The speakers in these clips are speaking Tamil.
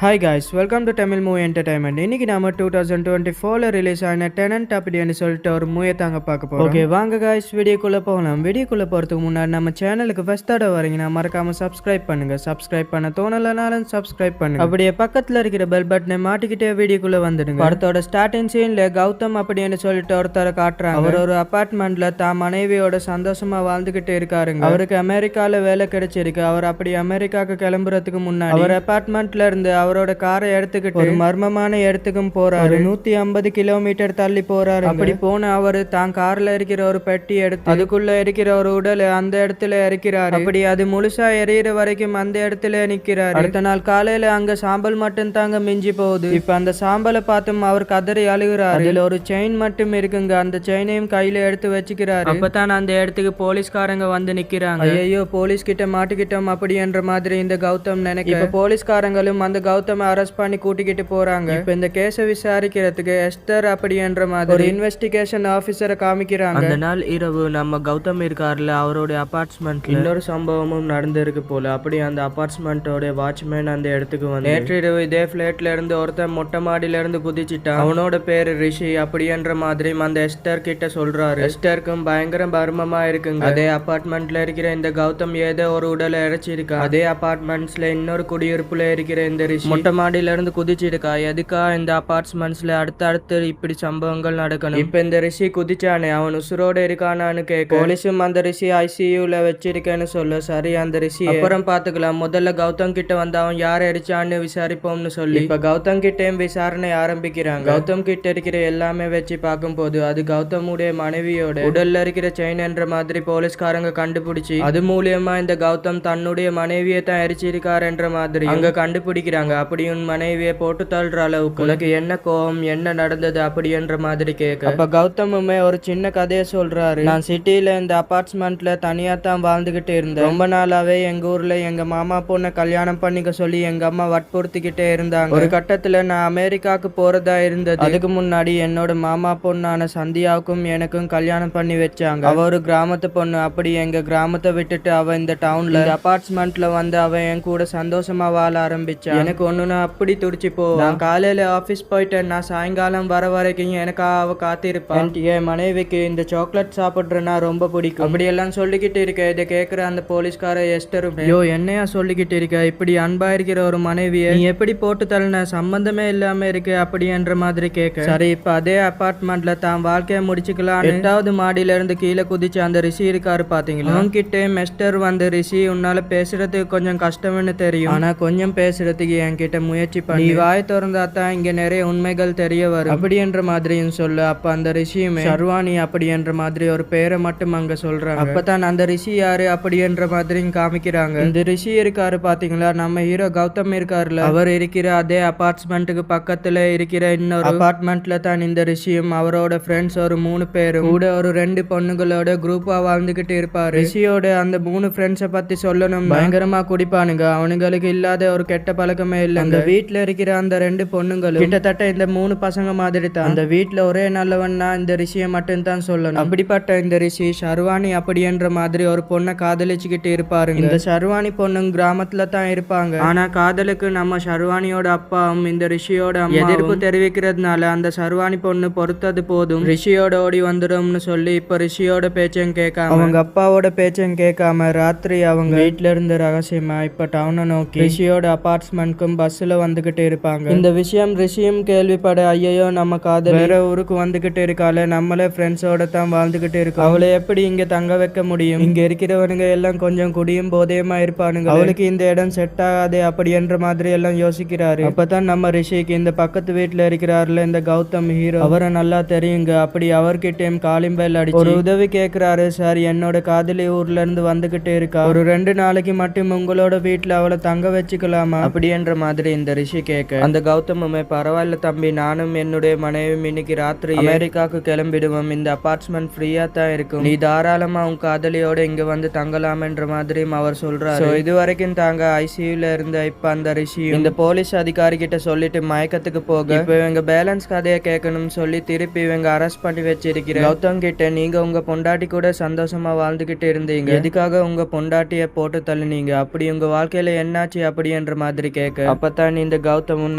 Hi guys, welcome to Tamil movie entertainment. இன்னைக்கு நாம 2024ல ரிலீஸ் ஆன டெனன்ட் அப்படின்னு சொல்லிட்டு ஒரு மூவியை தாங்க பார்க்க போறோம். ஓகே வாங்க காய்ஸ், வீடியோக்குள்ள போகலாம். வீடியோக்குள்ள போறதுக்கு முன்னாடி நம்ம சேனலுக்கு ஃபர்ஸ்ட் தடவை வரீங்கன்னா மறக்காம சப்ஸ்கிரைப் பண்ணுங்க. சப்ஸ்கிரைப் பண்ண தோணலனாலும் சப்ஸ்கிரைப் பண்ணுங்க. அப்படியே பக்கத்துல இருக்கிற பெல் பட்டனை மாட்டிக்கிட்டே வீடியோக்குள்ள வந்துடுங்க. படத்தோட ஸ்டார்டிங் சீன்ல கௌதம் அப்படின்னு சொல்லிட்டு ஒருத்தரை காட்டுறாங்க. அவர் ஒரு அபார்ட்மெண்ட்ல தான் மனைவியோட சந்தோஷமா வாழ்ந்துகிட்டு இருக்காருங்க. அவருக்கு அமெரிக்கால வேலை கிடைச்சிருக்கு. அவர் அப்படி அமெரிக்காவுக்கு கிளம்புறதுக்கு முன்னாடி அவர் அபார்ட்மெண்ட்ல இருந்து அவரோட காரை எடுத்துக்கிட்டு ஒரு மர்மமான இடத்துக்கும் போறாரு. 150 கிலோமீட்டர் தள்ளி போறாரு. அப்படி போன அவரு தான் கார்ல இருக்கிற ஒரு பெட்டி எடுத்து அதுக்குள்ள இருக்கிற ஒரு உடல் அந்த இடத்துல இறக்கிறாரு. அப்படி அது முழுசா எரியற வரைக்கும் அந்த இடத்துல நிக்கிறாரு. அடுத்த நாள் காலையில அங்க சாம்பல் மட்டும் தாங்க மிஞ்சி போகுது. இப்ப அந்த சாம்பலை பார்த்தும் அவர் கதறி அழுகிறாரு. அதுல ஒரு செயின் மட்டும் இருக்குங்க. அந்த செயினையும் கையில எடுத்து வச்சுக்கிறாரு. அப்பதான் அந்த இடத்துக்கு போலீஸ்காரங்க வந்து நிக்கிறாங்க. ஐயோ, போலீஸ் கிட்ட மாட்டிக்கிட்டோம் அப்படின்ற மாதிரி இந்த கௌதம் நினைக்க இப்ப போலீஸ்காரங்களும் அந்த கௌதம அரெஸ்ட் பண்ணி கூட்டிக்கிட்டு போறாங்க. இப்ப இந்த கேஸை விசாரிக்கிறதுக்கு எஸ்தர் அப்படின்ற மாதிரி ஒரு இன்வெஸ்டிகேஷன் ஆபீசரை காமிக்கிறாங்க. அந்த நாள் இரவு நம்ம கௌதம் இருக்காருல, அவருடைய அபார்ட்மெண்ட்ல இன்னொரு சம்பவமும் நடந்திருக்கு போல. அப்படி அந்த அபார்ட்மெண்டோட வாட்ச்மேன் அந்த இடத்துக்கு வந்து நேற்று இரவு இதே பிளேட்ல இருந்து ஒருத்தன் மொட்டை மாடியில இருந்து குதிச்சுட்டான். அவனோட பேரு ரிஷி அப்படின்ற மாதிரி அந்த எஸ்தர் கிட்ட சொல்றாரு. எஸ்தருக்கும் பயங்கர மர்மமா இருக்குங்க. அதே அபார்ட்மெண்ட்ல இருக்கிற இந்த கௌதம் ஏதோ ஒரு உடலை இறைச்சிருக்கா. அதே அபார்ட்மெண்ட்ஸ்ல இன்னொரு குடியிருப்புல இருக்கிற இந்த ரிஷி மொட்டை மாடியில இருந்து குதிச்சிருக்கா. எதுக்கா இந்த அபார்ட்மெண்ட்ஸ்ல அடுத்தடுத்து இப்படி சம்பவங்கள் நடக்கணும்? இப்ப இந்த ரிஷி குதிச்சானே, அவன் உசுரோட இருக்கானான்னு கேட்க போலீஸும் அந்த ரிஷி ஐசியூல வச்சிருக்கேன்னு சொல்ல, சரி அந்த ரிஷி அப்புறம் பாத்துக்கலாம், முதல்ல கௌதம் கிட்ட வந்து அவன் யாரை அடிச்சான்னு விசாரிப்போம்னு சொல்லி இப்ப கௌதம் கிட்டேயும் விசாரணை ஆரம்பிக்கிறாங்க. கௌதம் கிட்ட இருக்கிற எல்லாமே வச்சு பார்க்கும் போது அது கௌதமுடைய மனைவியோட உடல்ல இருக்கிற செயின் என்ற மாதிரி போலீஸ்காரங்க கண்டுபிடிச்சு அது மூலியமா இந்த கௌதம் தன்னுடைய மனைவியை தான் எரிச்சிருக்கார் என்ற மாதிரி அங்க கண்டுபிடிக்கிறாங்க. அப்படி உன் மனைவியை போட்டு தள்ளுற அளவுக்கு உனக்கு என்ன கோபம், என்ன நடந்தது அப்படின்ற மாதிரி கேட்க அப்ப கௌதமுமே ஒரு சின்ன கதையை சொல்றாரு. நான் சிட்டில இந்த அபார்ட்மெண்ட்ல தனியா தான் வாழ்ந்துகிட்டு இருந்தேன். ரொம்ப நாளாவே எங்க ஊர்ல எங்க மாமா பொண்ணை கல்யாணம் பண்ணிக்க சொல்லி எங்க அம்மா வற்புறுத்திக்கிட்டே இருந்தாங்க. ஒரு கட்டத்துல நான் அமெரிக்காவுக்கு போறதா இருந்தது. அதுக்கு முன்னாடி என்னோட மாமா பொண்ணான சந்தியாவுக்கும் எனக்கும் கல்யாணம் பண்ணி வச்சாங்க. அவ ஒரு கிராமத்து பொண்ணு. அப்படி எங்க கிராமத்தை விட்டுட்டு அவ இந்த டவுன்ல அபார்ட்மெண்ட்ல வந்து அவ என் கூட சந்தோஷமா வாழ ஆரம்பிச்சா. எனக்கு ஒண்ணுன்னா அப்படி துடிச்சு போ. நான் காலையில ஆபீஸ் போயிட்டேன். நான் சாயங்காலம் வர வரைக்கும் எனக்கு அவ காத்திருப்பான். என் மனைவிக்கு இந்த சாக்லேட் சாப்பிடுறேன்னா ரொம்ப பிடிக்கும். அப்படி எல்லாம் சொல்லிக்கிட்டு இருக்க. இதை கேட்கிற அந்த போலீஸ்கார எஸ்டரும், ஐயோ என்னையா சொல்லிக்கிட்டு இருக்க, இப்படி அன்பா இருக்கிற ஒரு மனைவியை நீ எப்படி போட்டு தள்ளின, சம்பந்தமே இல்லாம இருக்கு அப்படின்ற மாதிரி கேட்க சரி இப்ப அதே அபார்ட்மெண்ட்ல தான் வாழ்க்கையை முடிச்சுக்கலாம் 8வது மாடியில இருந்து கீழே குதிச்சு அந்த ரிஷி இருக்காரு பாத்தீங்களா. அவன்கிட்ட மெஸ்டர் வந்து, ரிஷி உன்னால பேசுறதுக்கு கொஞ்சம் கஷ்டம்னு தெரியும், ஆனா கொஞ்சம் பேசுறதுக்கு என்கிட்ட முயற்சி பண்ணி நீ வாய் திறந்தா தான் இங்க நிறைய உண்மைகள் தெரிய வரும் அப்படின்ற மாதிரியும் சொல்லு. அப்ப அந்த ரிஷியுமே சர்வாணி அப்படின்ற மாதிரி ஒரு பேரை மட்டும் அங்க சொல்றாங்க. அப்பதான் அந்த ரிஷி யாரு அப்படின்ற மாதிரியும் காமிக்கிறாங்க. இந்த ரிஷி இருக்காரு பாத்தீங்களா, நம்ம ஹீரோ கௌதம் இருக்காருல, அவர் இருக்கிற அதே அபார்ட்மெண்ட்டுக்கு பக்கத்துல இருக்கிற இன்னொரு அபார்ட்மெண்ட்ல தான் இந்த ரிஷியும் அவரோட ஃப்ரெண்ட்ஸ் ஒரு 3 பேரும் கூட ஒரு 2 பொண்ணுகளோட குரூப்பா வாழ்ந்துகிட்டு இருப்பாரு. ரிஷியோட அந்த 3 ஃப்ரெண்ட்ஸை பத்தி சொல்லணும், பயங்கரமா குடிப்பானுங்க. அவனுங்களுக்கு இல்லாத ஒரு கெட்ட பழக்கமே இல்லை. அந்த வீட்டுல இருக்கிற அந்த 2 பொண்ணுங்களும் கிட்டத்தட்ட இந்த 3 பசங்க மாதிரி தான். அந்த வீட்டுல ஒரே நல்லவன்னா இந்த ரிஷியை மட்டும் தான் சொல்லணும். அப்படிப்பட்ட இந்த ரிஷி சர்வாணி அப்படின்ற மாதிரி ஒரு பொண்ணை காதலிச்சுக்கிட்டு இருப்பாருங்க. இந்த சர்வாணி பொண்ணுங்க கிராமத்துல தான் இருப்பாங்க. ஆனா காதலுக்கு நம்ம சர்வாணியோட அப்பாவும் இந்த ரிஷியோட எதிர்ப்பு தெரிவிக்கிறதுனால அந்த சர்வாணி பொண்ணு பொறுத்தது போதும் ரிஷியோட ஓடி வந்துடும்னு சொல்லி இப்ப ரிஷியோட பேச்சும் கேட்காம அவங்க அப்பாவோட பேச்சும் கேட்காம ராத்திரி அவங்க வீட்டுல இருந்து ரகசியமா இப்ப டவுனை நோக்கி ரிஷியோட அபார்ட்மெண்ட்க்கும் பஸ்ல வந்துகிட்டு இருப்பாங்க. இந்த விஷயம் ரிஷியும் கேள்விப்பட, ஐயோ நம்ம காதல் வேற ஊருக்கு வந்துகிட்டு இருக்காளே, நம்மளே ஃப்ரெண்ட்ஸோட தான் வாழ்ந்துகிட்டு இருக்கோம், அவளை எப்படி இங்க தங்க வைக்க முடியும், இங்க இருக்கிறவனுங்க எல்லாம் கொஞ்சம் குடியும் போதையமா இருப்பானுங்க, அவளுக்கு இந்த இடம் செட் ஆகாதே அப்படின்ற மாதிரி எல்லாம் யோசிக்கிறாரு. அப்பதான் நம்ம ரிஷிக்கு இந்த பக்கத்து வீட்டுல இருக்கிறாருல இந்த கௌதம் ஹீரோ, அவரை நல்லா தெரியுங்க. அப்படி அவர்கிட்டயும் காலிங் பெல் அடிச்சு ஒரு உதவி கேட்கிறாரு. சார் என்னோட காதலி ஊர்ல இருந்து வந்துகிட்டு இருக்கா, ஒரு 2 நாளைக்கு மட்டும் உங்களோட வீட்டுல அவளை தங்க வச்சுக்கலாமா அப்படின்ற மாதிரி இந்த ரிஷி கேட்க அந்த கௌதமுமே, பரவாயில்ல தம்பி, நானும் என்னுடைய மனைவியும் இன்னைக்கு ராத்திரி அமெரிக்காவுக்கு கிளம்பிடுவோம், இந்த அபார்ட்மெண்ட் ஃப்ரீயா தான் இருக்கும், நீ தாராளமா உன் காதலியோட இங்க வந்து தங்கலாம்ன்ற மாதிரியும் அவர் சொல்றாரு. இது வரைக்கும் தாங்க ஐசியூல இருந்த இப்ப அந்த ரிஷி இந்த போலீஸ் அதிகாரி கிட்ட சொல்லிட்டு மயக்கத்துக்கு போக இப்ப இவங்க பேலன்ஸ் கதையை கேட்கணும்னு சொல்லி திருப்பி இவங்க அரெஸ்ட் பண்ணி வச்சிருக்கிற கௌதம் கிட்ட, நீங்க உங்க பொண்டாட்டி கூட சந்தோஷமா வாழ்ந்துகிட்டு இருந்தீங்க, எதுக்காக உங்க பொண்டாட்டிய போட்டு தள்ளுனீங்க, அப்படி உங்க வாழ்க்கையில என்னாச்சு அப்படின்ற மாதிரி கேட்க அப்பதான் இந்த கௌதமும்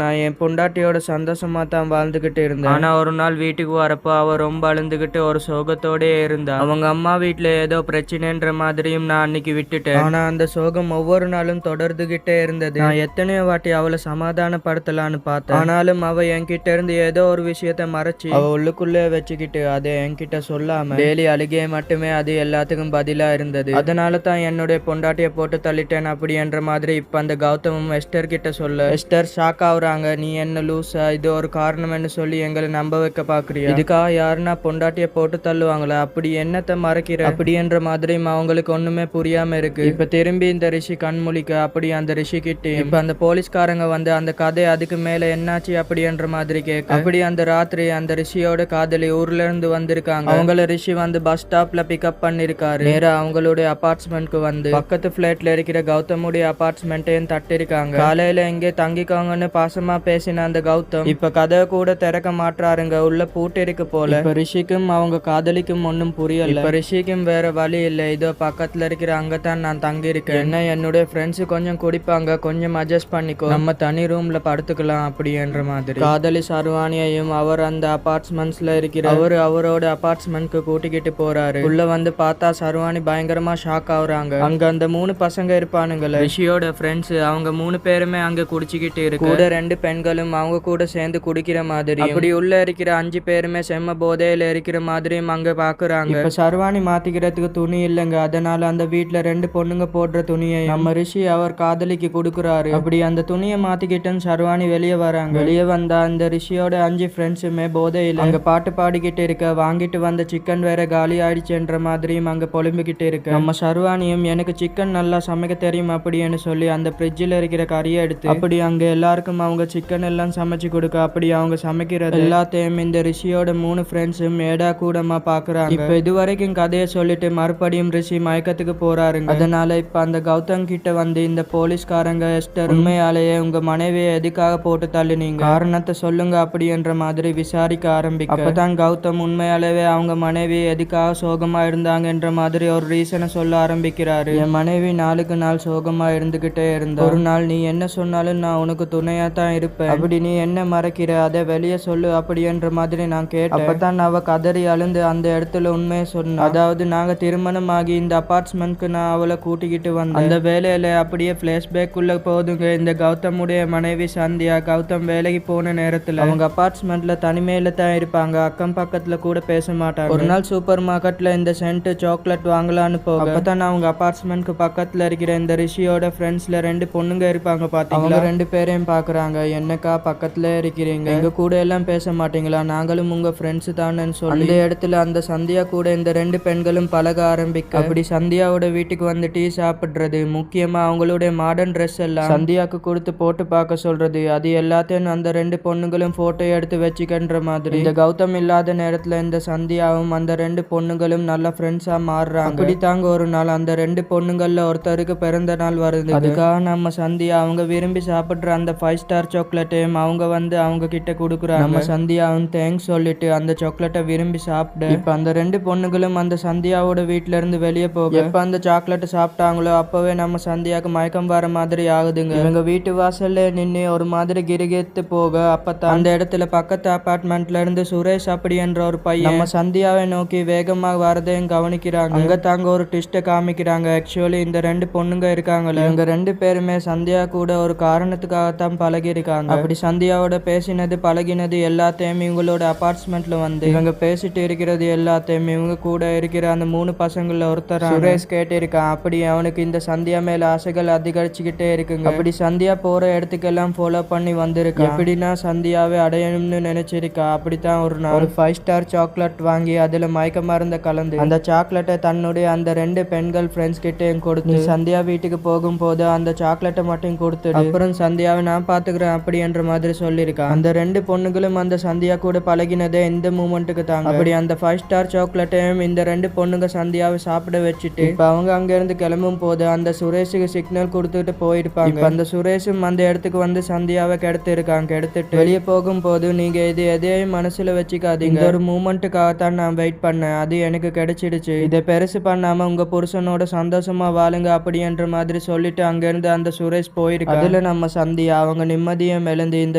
நான் என் பொண்டாட்டியோட சந்தோஷமா தான் வாழ்ந்துகிட்டு இருந்தேன். ஆனா ஒரு நாள் வீட்டுக்கு வரப்போ அவ ரொம்ப அழுந்துகிட்டு ஒரு சோகத்தோடே இருந்தா. அவங்க அம்மா வீட்டுல ஏதோ பிரச்சனைன்ற மாதிரியும் நான் அன்னைக்கு விட்டுட்டேன். ஆனா அந்த சோகம் ஒவ்வொரு நாளும் தொடர்ந்துகிட்டே இருந்தது. நான் எத்தனையோ வாட்டி அவளை சமாதானப்படுத்தலான்னு பார்த்தேன். ஆனாலும் அவ என்கிட்ட இருந்து ஏதோ ஒரு விஷயத்த மறைச்சு அவ உள்ளுக்குள்ளே வச்சுக்கிட்டு அதை என்கிட்ட சொல்லாம டெய்லி அழுகையை மட்டுமே அது எல்லாத்துக்கும் பதிலா இருந்தது. அதனால தான் என்னுடைய பொண்டாட்டியை போட்டு தள்ளிட்டேன் அப்படி என்ற மாதிரி இப்ப அந்த கௌதமும் எஸ்டர் கிட்ட சொல்ல எஸ்டர் ஷாக் ஆகுறாங்க. நீ என்ன லூசா, இது ஒரு காரணம்னு சொல்லி எங்களை நம்ப வைக்க பாக்குறியா? இதுக்காக யாருன்னா பொண்டாட்டியை போட்டு தள்ளுவாங்களா? அப்படி என்னத்தை மறைக்கிற அப்படி என்ற மாதிரி அவங்களுக்கு ஒண்ணுமே புரியாம இருக்கு. இப்ப திரும்பி இந்த ரிஷி கண்முழிக்க அப்படி அந்த ரிஷி கிட்ட இப்ப அந்த போலீஸ்காரங்க வந்து அந்த கதை அதுக்கு மேல என்னாச்சு அப்படி என்ற மாதிரி கேட்க அப்படி அந்த ராத்திரி அந்த ரிஷியோட காதலி ஊர்ல இருந்து வந்திருக்காங்க. அவங்கள ரிஷி வந்து பஸ் ஸ்டாப்ல பிக்அப் பண்ணிருக்காரு. நேரா அவங்களுடைய அபார்ட்மெண்ட்க்கு வந்து பக்கத்து பிளாட்ல இருக்கிற கௌதமுடைய அபார்ட்மெண்ட்டையும் தட்டிருக்காங்க. காலையில எங்கே தங்கிக்கோங்கன்னு பாசமா பேசின அந்த கௌதம் இப்ப கதை கூட திறக்க மாட்டாருங்க, உள்ள பூட்டு இருக்கு போல. இப்ப ரிஷிக்கும் அவங்க காதலிக்கும் ஒன்னும் புரியல. இப்ப ரிஷிக்கும் வேற வழி இல்ல, இதோ பக்கத்துல இருக்கிற அங்கதான் நான் தங்கி இருக்கேன். என்ன என்னுடைய ஃப்ரெண்ட்ஸ் கொஞ்சம் குடிப்பாங்க, கொஞ்சம் அட்ஜஸ்ட் பண்ணிக்கோ, நம்ம தனி ரூம்ல படுத்துக்கலாம் அப்படி என்ற மாதிரி காதலி சர்வானியையும் அவர் அந்த அபார்ட்மெண்ட்ஸ்ல இருக்கிற அவரோட அபார்ட்மெண்ட்க்கு கூட்டிக்கிட்டு போறாரு. உள்ள வந்து பார்த்தா சர்வானி பயங்கரமா ஷாக் ஆகுறாங்க. அங்க அந்த 3 பசங்க இருப்பானுங்களே ரிஷியோட ஃப்ரெண்ட்ஸ், அவங்க 3 பேருமே அங்க குடிச்சுக்கிட்டு இருக்கு. கூட 2 பெண்களும் அவங்க கூட சேர்ந்து குடிக்கிற மாதிரி, அப்படி உள்ள இருக்கிற 5 பேருமே செம்ம போதையில இருக்கிற மாதிரியும் அங்க பாக்குறாங்க. இப்ப சர்வானி மாத்திக்கிறதுக்கு துணி இல்லைங்க, அதனால அந்த வீட்டுல 2 பொண்ணுங்க போடுற துணியை நம்ம ரிஷி அவர் காதலிக்கு கொடுக்குறாரு. அப்படி அந்த துணியை மாத்திக்கிட்டுன்னு சர்வானி வெளியே வராங்க. வெளியே வந்தா அந்த ரிஷியோட 5 ஃப்ரெண்ட்ஸுமே போதையில அங்க பாட்டு பாடிக்கிட்டு இருக்க, வாங்கிட்டு வந்த சிக்கன் வேற காலி ஆயிடுச்சுன்ற மாதிரியும் அங்க பொழும்பிக்கிட்டு இருக்கு. நம்ம சர்வானியும் எனக்கு சிக்கன் நல்லா சமைக்க தெரியும் அப்படின்னு சொல்லி அந்த ஃப்ரிட்ஜில் இருக்கிற கறியை எடுத்து அப்படி அங்க எல்லாருக்கும் அவங்க சிக்கன் எல்லாம் சமைச்சு கொடுக்க அப்படி அவங்க சமைக்கிறது எல்லாத்தையும் இந்த ரிஷியோட 3 ஃப்ரெண்ட்ஸும் ஏடா கூடமா பாக்குறாங்க. இப்ப இதுவரைக்கும் கதையை சொல்லிட்டு மறுபடியும் ரிஷி மயக்கத்துக்கு போறாருங்க. அதனால இப்ப அந்த கௌதம் கிட்ட வந்து இந்த போலீஸ்காரங்க எஸ்டர் உண்மையாலேயே உங்க மனைவியை எதுக்காக போட்டு தள்ளினீங்க, காரணத்தை சொல்லுங்க அப்படி என்ற மாதிரி விசாரிக்க ஆரம்பிக்க அப்பதான் கௌதம் உண்மையாலேயே அவங்க மனைவி எதுக்காக சோகமா இருந்தாங்கன்ற மாதிரி ஒரு ரீசனை சொல்ல ஆரம்பிக்கிறாரு. என் மனைவி நாளுக்கு நாள் சோகமா இருந்துகிட்டே இருந்தா, ஒரு நாள் நீ என்ன சொன்னாலும் நான் உனக்கு துணையா தான் இருப்பேன், அப்படி நீ என்ன மறைக்கிற அதை வெளியே சொல்லு அப்படி என்ற மாதிரி நான் கேட்டேன். அப்பதான் அவ கதறி அழுந்து அந்த இடத்துல உண்மையை சொன்ன. அதாவது நாங்க திருமணம் ஆகி இந்த அபார்ட்மெண்ட்க்கு நான் அவளை கூட்டிக்கிட்டு வந்தேன். அந்த வேலையில அப்படியே பிளாஷ்பேக் உள்ள போதுங்க. இந்த கௌதமுடைய மனைவி சந்தியா கௌதம் வேலைக்கு போன நேரத்துல அவங்க அபார்ட்மெண்ட்ல தனிமையில தான் இருப்பாங்க, அக்கம் பக்கத்துல கூட பேச மாட்டாங்க. ஒரு நாள் சூப்பர் மார்க்கெட்ல இந்த சென்ட் சாக்லேட் வாங்கலான்னு போக அப்பதான் அவங்க அபார்ட்மெண்ட்க்கு பக்கத்துல இருக்கிற இந்த ரிஷியோட ஃப்ரெண்ட்ஸ்ல 2 பொண்ணுங்க இருப்பாங்க பாத்தீங்களா. அவங்க 2 பேரையும் பாக்குறாங்க. என்னக்கா பக்கத்துல இருக்கிறீங்க, எங்க கூட எல்லாம் பேச மாட்டீங்களா, நாங்களும் உங்க ஃப்ரெண்ட்ஸ் தானேன்னு சொல்லி அந்த இடத்துல அந்த சந்தியா கூட இந்த 2 பெண்களும் பழக ஆரம்பிக்க அப்படி சந்தியாவோட வீட்டுக்கு வந்து டீ சாப்பிடுறது, முக்கியமா அவங்களுடைய மாடர்ன் ட்ரெஸ் எல்லாம் சந்தியாக்கு கொடுத்து போட்டு பார்க்க சொல்றது, அது எல்லாத்தையும் அந்த 2 பொண்ணுங்களும் போட்டோ எடுத்து வச்சுக்கின்ற மாதிரி இந்த கௌதம் இல்லாத நேரத்துல இந்த சந்தியாவும் அந்த 2 பொண்ணுங்களும் நல்ல ஃப்ரெண்ட்ஸா மாறுறாங்க. அப்படி தாங்க ஒரு நாள் அந்த 2 பொண்ணுங்கள்ல ஒருத்தருக்கு பிறந்த நாள் வருது. அதுக்காக நம்ம சந்தியா அவங்க விரும்பி சாப்பிடுற அந்த 5 ஸ்டார் சாக்லேட்டையும் அவங்க வந்து அவங்க கிட்ட கொடுக்குறாங்க. நம்ம சந்தியாவும் தேங்க்ஸ் சொல்லிட்டு அந்த சாக்லேட்டை விரும்பி சாப்பிட இப்ப அந்த 2 பொண்ணுகளும் அந்த சந்தியாவோட வீட்டுல இருந்து வெளியே போக எப்ப அந்த சாக்லேட் சாப்பிட்டாங்களோ அப்பவே நம்ம சந்தியாவுக்கு மயக்கம் வர மாதிரி ஆகுதுங்க. இவங்க வீட்டு வாசல்ல நின்று ஒரு மாதிரி கிரிகெத்து போக அப்பதான் அந்த இடத்துல பக்கத்து அபார்ட்மெண்ட்ல இருந்து சுரேஷ் அப்படி என்ற ஒரு பையன் நம்ம சந்தியாவை நோக்கி வேகமா வரதையும் கவனிக்கிறாங்க. அங்க தாங்க ஒரு ட்விஸ்ட காமிக்கிறாங்க. ஆக்சுவலி இந்த 2 பொண்ணுங்க இருக்காங்களே இவங்க 2 பேருமே சந்தியா கூட ஒரு காரணத்துக்காகத்தான் பழகி இருக்காங்க. அப்படி சந்தியாவோட பேசினது பழகினது எல்லாத்தையும் இவங்களோட அபார்ட்மெண்ட்ல வந்து இவங்க பேசிட்டு இருக்கிறது எல்லாத்தையும் இவங்க கூட இருக்கிற அந்த 3 பசங்கள ஒருத்தர் சுரேஷ் கேட்டிருக்கான். அப்படி அவனுக்கு இந்த சந்தியா மேல ஆசைகள் அதிகரிச்சுக்கிட்டே இருக்குங்க. அப்படி சந்தியா போற இடத்துக்கெல்லாம் ஃபாலோ பண்ணி வந்திருக்கா. எப்படின்னா சந்தியாவை அடையணும்னு நினைச்சிருக்கா. அப்படித்தான் ஒரு நாள் ஒரு 5 ஸ்டார் சாக்லேட் வாங்கி அதுல மயக்க மருந்த கலந்து அந்த சாக்லேட்டை தன்னுடைய அந்த 2 பெண்கள் ஃப்ரெண்ட்ஸ் கிட்டேயும் கொடுத்து சந்தியா வீட்டுக்கு போகும்போது அந்த சாக்லேட்டை மட்டும் கொடுத்துட்டு அப்புறம் சந்தியாவை நான் பாத்துக்கிறேன் அப்படி என்ற மாதிரி சொல்லியிருக்கா. அந்த 2 பொண்ணுகளும் அந்த சந்தியா கூட பழகினதே இந்த மூமெண்ட்டுக்கு தாங்க. அப்படி அந்த 5 ஸ்டார் சாக்லேட்டையும் இந்த 2 பொண்ணுங்க சந்தியாவை சாப்பிட வச்சுட்டு இப்ப அவங்க அங்க இருந்து கிளம்பும் போது அந்த சுரேஷுக்கு சிக்னல் கொடுத்துட்டு போயிருப்பாங்க. இப்ப அந்த சுரேஷும் அந்த இடத்துக்கு வந்து சந்தியாவை கெடுத்து இருக்காங்க. கெடுத்துட்டு வெளியே போகும்போது நீங்க இது எதையும் மனசுல வச்சுக்காதீங்க, ஒரு மூமெண்ட்டுக்காகத்தான் நான் வெயிட் பண்ணேன், அது எனக்கு கிடைச்சிடுச்சு, இதை பெருசு பண்ணாம உங்க புருஷனோட சந்தோஷமா வாழுங்க அப்படி என்ற மாதிரி சொல்லிட்டு அங்க இருந்து அந்த சுரேஷ் போயிருக்கு. அதுல இடத்துல நம்ம சந்தியா அவங்க நிம்மதியும் எழுந்து இந்த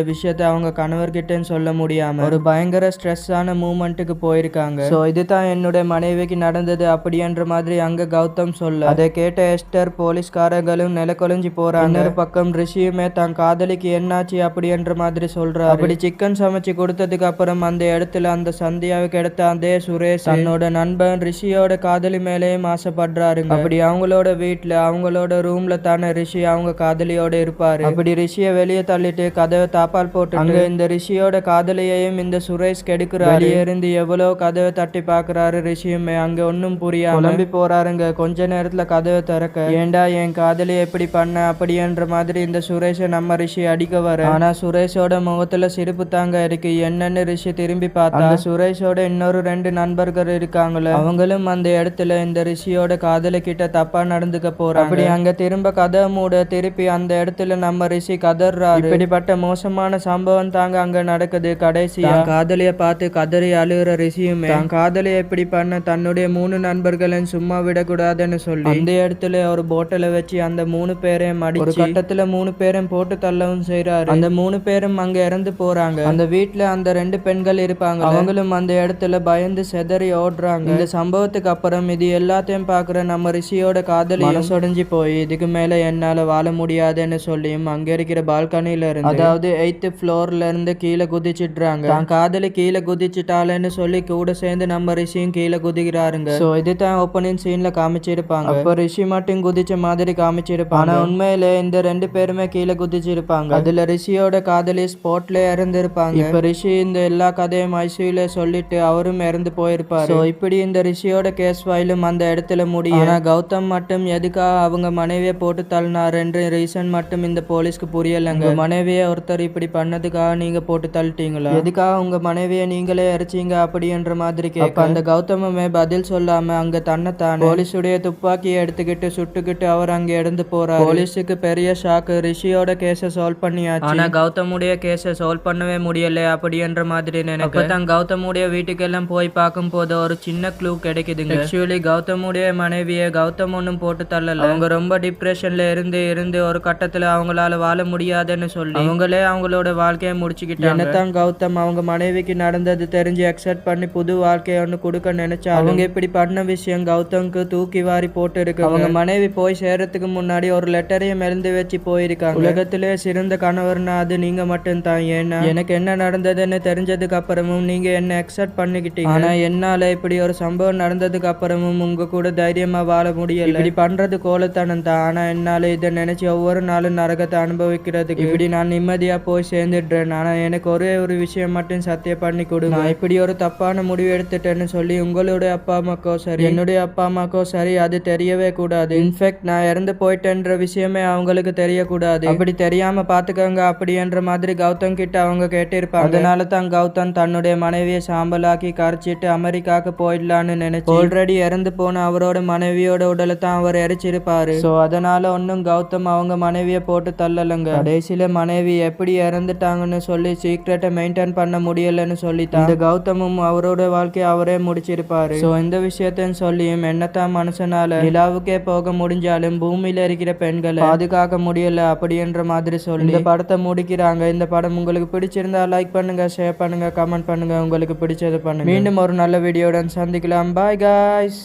விஷயத்த அவங்க கணவர்கிட்ட சொல்ல முடியாம ஒரு பயங்கர ஸ்ட்ரெஸ்ஸான மூமெண்ட்டுக்கு போயிருக்காங்க. சோ இதுதான் என்னுடைய மனைவிக்கு நடந்தது அப்படின்ற மாதிரி அங்க கௌதம் சொல்ல அதை கேட்ட எஸ்டர் போலீஸ்காரர்களும் நிலக்கொழிஞ்சு போறாங்க. இன்னொரு பக்கம் ரிஷியுமே தான் காதலிக்கு என்னாச்சு அப்படின்ற மாதிரி சொல்றாரு. அப்படி சிக்கன் சமைச்சு கொடுத்ததுக்கு அப்புறம் அந்த இடத்துல அந்த சந்தியாவுக்கு எடுத்த அதே சுரேஷ் தன்னோட நண்பன் ரிஷியோட காதலி மேலேயும் ஆசைப்படுறாருங்க. அப்படி அவங்களோட வீட்டுல அவங்களோட ரூம்ல தானே ரிஷி அவங்க காதலியோட இருப்பாரு. அப்படி ரிஷிய வெளியே தள்ளிட்டு கதவை தாப்பால் போட்டு அங்க இந்த ரிஷியோட காதலியையும் இந்த சுரேஷ் கெடுக்கிறாரு. வெளியே இருந்து எவ்வளவு கதவை தட்டி பாக்குறாரு. ரிஷியுமே அங்க ஒன்னும் புரியாம குழம்பி போறாருங்க. கொஞ்ச நேரத்துல கதவை திறக்க ஏண்டா என் காதலியை எப்படி பண்ண அப்படின்ற மாதிரி இந்த சுரேஷை நம்ம ரிஷி அடிக்க வர. ஆனா சுரேஷோட முகத்துல சிரிப்பு தாங்க இருக்கு. என்னன்னு ரிஷி திரும்பி பார்த்தா அந்த சுரேஷோட இன்னொரு 2 நண்பர்கள் இருக்காங்களே அவங்களும் அந்த இடத்துல இந்த ரிஷியோட காதலி கிட்ட தப்பா நடந்துக்க போறாங்க. அப்படி அங்க திரும்ப கதை மூட திருப்பி அந்த இடத்துல நம்ம ரிஷி கதறாரு. இப்படிப்பட்ட மோசமான சம்பவம் தாங்க அங்க நடக்குது. கடைசியா காதலிய பார்த்து கதறி அழுகிற ரிஷியுமே தான் காதலியை எப்படி பண்ண தன்னுடைய 3 நண்பர்களையும் சும்மா விடக்கூடாதுன்னு சொல்லி அந்த இடத்துல ஒரு போட்டலை வச்சு அந்த 3 பேரையும் அடிச்சு ஒரு கட்டத்துல 3 பேரையும் போட்டு தள்ளவும் செய்யறாரு. அந்த 3 பேரும் அங்க இறந்து போறாங்க. அந்த வீட்டுல அந்த 2 பெண்கள் இருப்பாங்க. அவங்களும் அந்த இடத்துல பயந்து செதறி ஓடுறாங்க. இந்த சம்பவத்துக்கு அப்புறம் இது எல்லாத்தையும் பாக்குற நம்ம ரிஷியோட காதலி மனசொடைஞ்சு போய் இதுக்கு மேல என்னால வாழ முடியாதுன்னு சொல்லியும் அங்க இருக்கிற பால்கனில இருந்து அதாவது 8th ஃப்ளோர்ல இருந்து கீழே குதிச்சிடுறாங்க. தான் காதலி கீழே குதிச்சுட்டாளேன்னு சொல்லி கூட சேர்ந்து நம்ம ரிஷியும் கீழே குதிக்கிறாருங்க. சோ இதுதான் ஓப்பனிங் சீன்ல காமிச்சிருப்பாங்க. அப்ப ரிஷி மட்டும் குதிச்ச மாதிரி காமிச்சிருப்பாங்க. ஆனா உண்மையில இந்த 2 பேருமே கீழே குதிச்சிருப்பாங்க. அதுல ரிஷியோட காதலி ஸ்பாட்ல இறந்திருப்பாங்க. இப்ப ரிஷி இந்த எல்லா கதையும் ஐசியூல சொல்லிட்டு அவரும் இறந்து போயிருப்பாரு. சோ இப்படி இந்த ரிஷியோட கேஸ் ஃபைலும் அந்த இடத்துல முடியும். ஆனா கௌதம் மட்டும் எதுக்காக அவங்க மனைவியை போட்டு தள்ளினாருன்ற ரீசன் மட்டும் இந்த போலீஸ்க்கு புரியலங்க. மனைவியை ஒருத்தர் இப்படி பண்ணதுக்காக நீங்க போட்டு தள்ளிட்டீங்களா, எதுக்காக உங்க மனைவியை நீங்களே இறைச்சிங்க அப்படின்ற மாதிரி கேட்க அந்த கௌதமுமே பதில் சொல்லாம அங்க தன்னைத்தானே போலீஸுடைய துப்பாக்கியை எடுத்துக்கிட்டு சுட்டுக்கிட்டு அவர் அங்க இறந்து போறாரு. போலீஸுக்கு பெரிய ஷாக்கு. ரிஷியோட கேஸை சால்வ் பண்ணியாச்சு. ஆனா கௌதமுடைய கேஸை சால்வ் பண்ணவே முடியல அப்படின்ற மாதிரி நினைப்பதான் கௌதமுடைய வீட்டுக்கு எல்லாம் போய் பார்க்கும் போது ஒரு சின்ன க்ளூ கிடைக்குதுங்க. ஆக்சுவலி கௌதமுடைய மனைவியை கௌதம் ஒன்னும் போட்டு தள்ளல. அவங்க ரொம்ப டிப்ரெஷன்ல இருந்து ஒரு கட்டத்துல அவங்களால வாழ முடியாதுன்னு சொல்லி அவங்களே அவங்களோட வாழ்க்கையை முடிச்சுக்கிட்டாங்க. என்னதான் கௌதம் அவங்க மனைவிக்கு நடந்தது தெரிஞ்சு அக்செப்ட் பண்ணி புது வாழ்க்கையை ஒன்று கொடுக்க நினைச்சா அவங்க இப்படி பண்ண விஷயம் கௌதம்க்கு தூக்கி வாரி போட்டு இருக்கு. அவங்க மனைவி போய் சேர்றதுக்கு முன்னாடி ஒரு லெட்டரையும் எழுந்து வச்சு போயிருக்காங்க. உலகத்திலே சிறந்த கணவர்னா அது நீங்க மட்டும் தான். ஏன்னா எனக்கு என்ன நடந்ததுன்னு தெரிஞ்சதுக்கு அப்புறமும் நீங்க என்ன அக்செப்ட் பண்ணிக்கிட்டீங்க. ஆனா என்னால இப்படி ஒரு சம்பவம் நடந்ததுக்கு அப்புறமும் உங்க கூட தைரியமா வாழ முடியல. இப்படி பண்றது கோலத்தனம் தான். ஆனா என்னால இதை நினைச்சு ஒவ்வொரு நாளும் நரகத்தை அனுபவிக்கிறதுக்கு இப்படி நான் நிம்மதியா போய் சேர்ந்துடுறேன். ஆனா எனக்கு ஒரே ஒரு விஷயம் மட்டும் சத்தியம் பண்ணி கொடுங்க. இப்படி ஒரு தப்பான முடிவு எடுத்துட்டேன்னு சொல்லி உங்களுடைய அப்பா அம்மாக்கோ சரி என்னுடைய அப்பா அம்மாக்கோ சரி அது தெரியவே கூடாது. இன்ஃபேக்ட் நான் இறந்து போயிட்டேன்ற விஷயமே அவங்களுக்கு தெரியக்கூடாது. அப்படி தெரியாம பாத்துக்கோங்க அப்படின்ற மாதிரி கௌதம் கிட்ட அவங்க கேட்டிருப்பாங்க. அதனால தான் கௌதம் தன்னுடைய மனைவியை சாம்பலாக்கி கரைச்சிட்டு அமெரிக்காவுக்கு போயிடலான்னு நினைச்சு ஆல்ரெடி இறந்து போன அவரோட மனைவியோட உடலை தான் அவர் எரிச்சிருப்பாரு. சோ அதனால ஒன்னும் கௌதம் அவங்க மனைவியை போட்டு தள்ளலங்க. கடைசியில மனைவி எப்படி இறந்துட்டாங்கன்னு சொல்லி சீக்ரெட்டை மெயின்டைன் பண்ண முடியலன்னு சொல்லித்தான் இந்த கௌதமும் அவரோட வாழ்க்கையை அவரே முடிச்சிருப்பாரு. சோ இந்த விஷயத்தையும் சொல்லியும் என்னத்தான் மனுஷனால நிலாவுக்கே போக முடிஞ்சாலும் பூமியில இருக்கிற பெண்களை பாதுகாக்க முடியல அப்படின்ற மாதிரி சொல்லி இந்த படத்தை முடிக்கிறாங்க. இந்த படம் உங்களுக்கு பிடிச்சிருந்தா லைக் பண்ணுங்க, ஷேர் பண்ணுங்க, கமெண்ட் பண்ணுங்க, உங்களுக்கு பிடிச்சது பண்ணுங்க. மீண்டும் ஒரு நல்ல வீடியோடன் சந்திக்கலாம். Bye guys.